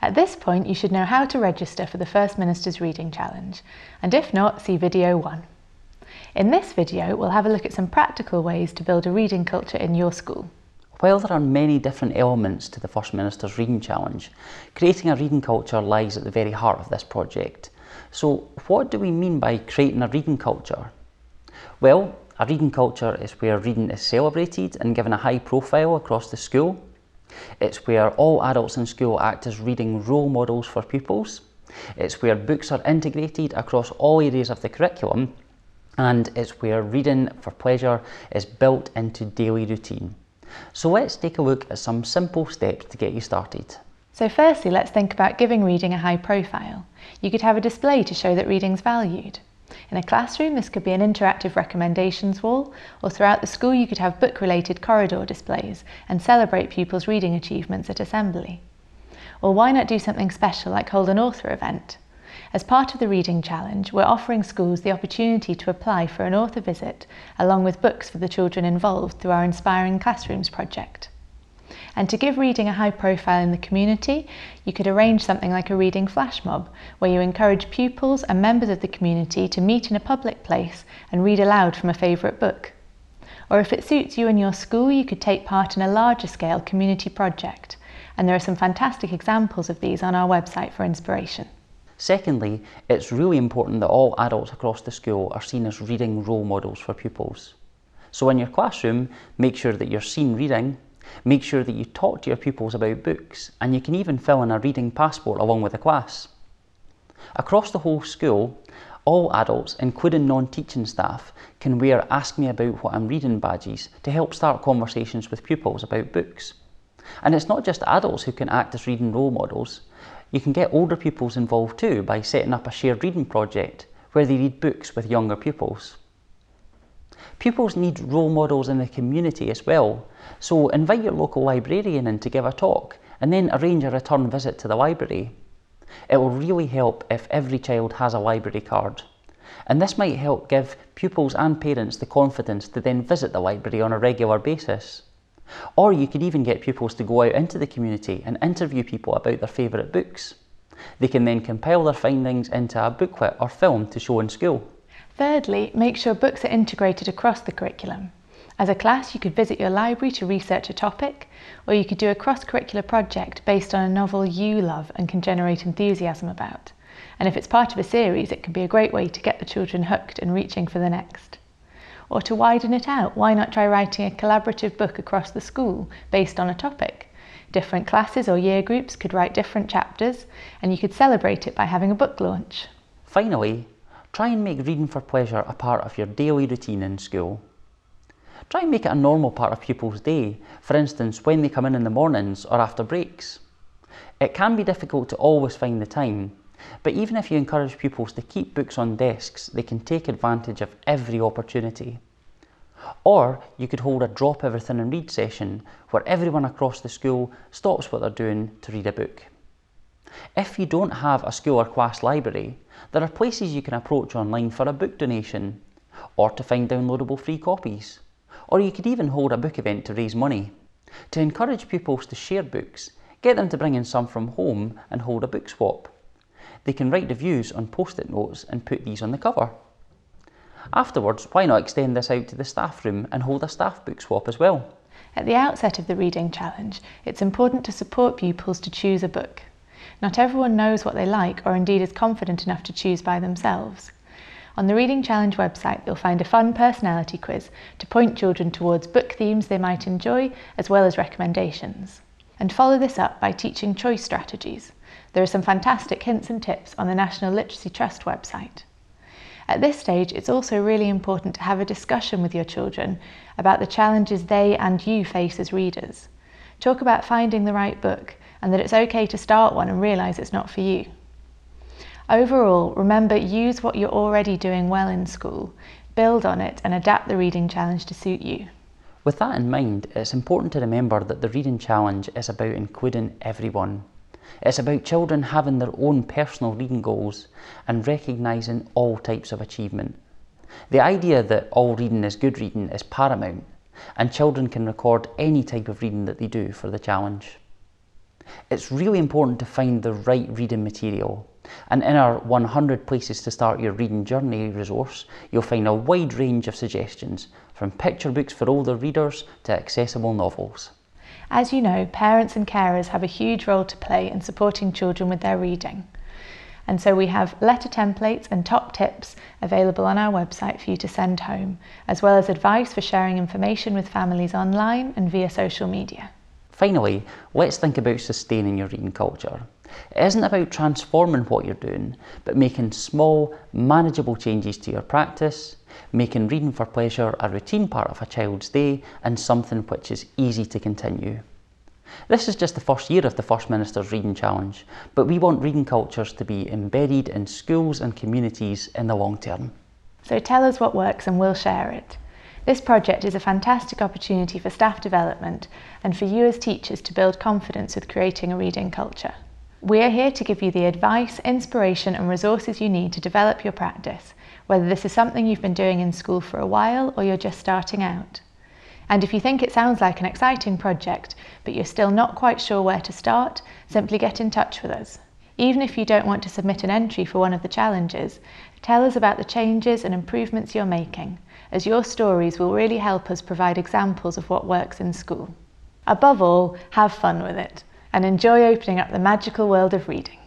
At this point, you should know how to register for the First Minister's Reading Challenge, and if not, see video 1. In this video, we'll have a look at some practical ways to build a reading culture in your school. While there are many different elements to the First Minister's Reading Challenge, creating a reading culture lies at the very heart of this project. So what do we mean by creating a reading culture? Well, a reading culture is where reading is celebrated and given a high profile across the school. It's where all adults in school act as reading role models for pupils. It's where books are integrated across all areas of the curriculum. And it's where reading for pleasure is built into daily routine. So let's take a look at some simple steps to get you started. So firstly, let's think about giving reading a high profile. You could have a display to show that reading's valued. In a classroom, this could be an interactive recommendations wall, or throughout the school you could have book-related corridor displays and celebrate pupils' reading achievements at assembly. Or why not do something special like hold an author event? As part of the Reading Challenge, we're offering schools the opportunity to apply for an author visit along with books for the children involved through our Inspiring Classrooms project. And to give reading a high profile in the community, you could arrange something like a reading flash mob, where you encourage pupils and members of the community to meet in a public place and read aloud from a favourite book. Or if it suits you and your school, you could take part in a larger scale community project. And there are some fantastic examples of these on our website for inspiration. Secondly, it's really important that all adults across the school are seen as reading role models for pupils. So in your classroom, make sure that you're seen reading, make sure that you talk to your pupils about books, and you can even fill in a reading passport along with the class. Across the whole school, all adults, including non-teaching staff, can wear Ask Me About What I'm Reading badges to help start conversations with pupils about books. And it's not just adults who can act as reading role models. You can get older pupils involved too by setting up a shared reading project where they read books with younger pupils. Pupils need role models in the community as well, so invite your local librarian in to give a talk and then arrange a return visit to the library. It will really help if every child has a library card, and this might help give pupils and parents the confidence to then visit the library on a regular basis. Or you could even get pupils to go out into the community and interview people about their favourite books. They can then compile their findings into a booklet or film to show in school. Thirdly, make sure books are integrated across the curriculum. As a class, you could visit your library to research a topic, or you could do a cross-curricular project based on a novel you love and can generate enthusiasm about. And if it's part of a series, it can be a great way to get the children hooked and reaching for the next. Or to widen it out, why not try writing a collaborative book across the school based on a topic? Different classes or year groups could write different chapters, and you could celebrate it by having a book launch. Finally, try and make reading for pleasure a part of your daily routine in school. Try and make it a normal part of pupils' day, for instance when they come in the mornings or after breaks. It can be difficult to always find the time, but even if you encourage pupils to keep books on desks, they can take advantage of every opportunity. Or you could hold a drop everything and read session where everyone across the school stops what they're doing to read a book. If you don't have a school or class library, there are places you can approach online for a book donation, or to find downloadable free copies. Or you could even hold a book event to raise money. To encourage pupils to share books, get them to bring in some from home and hold a book swap. They can write reviews on post-it notes and put these on the cover. Afterwards, why not extend this out to the staff room and hold a staff book swap as well? At the outset of the Reading Challenge, it's important to support pupils to choose a book. Not everyone knows what they like or indeed is confident enough to choose by themselves. On the Reading Challenge website, you'll find a fun personality quiz to point children towards book themes they might enjoy, as well as recommendations. And follow this up by teaching choice strategies. There are some fantastic hints and tips on the National Literacy Trust website. At this stage, it's also really important to have a discussion with your children about the challenges they and you face as readers. Talk about finding the right book and that it's okay to start one and realise it's not for you. Overall, remember, use what you're already doing well in school, build on it and adapt the Reading Challenge to suit you. With that in mind, it's important to remember that the Reading Challenge is about including everyone. It's about children having their own personal reading goals and recognising all types of achievement. The idea that all reading is good reading is paramount, and children can record any type of reading that they do for the challenge. It's really important to find the right reading material. And in our 100 Places to Start Your Reading Journey resource, you'll find a wide range of suggestions, from picture books for older readers to accessible novels. As you know, parents and carers have a huge role to play in supporting children with their reading. And so we have letter templates and top tips available on our website for you to send home, as well as advice for sharing information with families online and via social media. Finally, let's think about sustaining your reading culture. It isn't about transforming what you're doing, but making small, manageable changes to your practice, making reading for pleasure a routine part of a child's day and something which is easy to continue. This is just the first year of the First Minister's Reading Challenge, but we want reading cultures to be embedded in schools and communities in the long term. So tell us what works and we'll share it. This project is a fantastic opportunity for staff development and for you as teachers to build confidence with creating a reading culture. We are here to give you the advice, inspiration and resources you need to develop your practice, whether this is something you've been doing in school for a while or you're just starting out. And if you think it sounds like an exciting project, but you're still not quite sure where to start, simply get in touch with us. Even if you don't want to submit an entry for one of the challenges, tell us about the changes and improvements you're making, as your stories will really help us provide examples of what works in school. Above all, have fun with it and enjoy opening up the magical world of reading.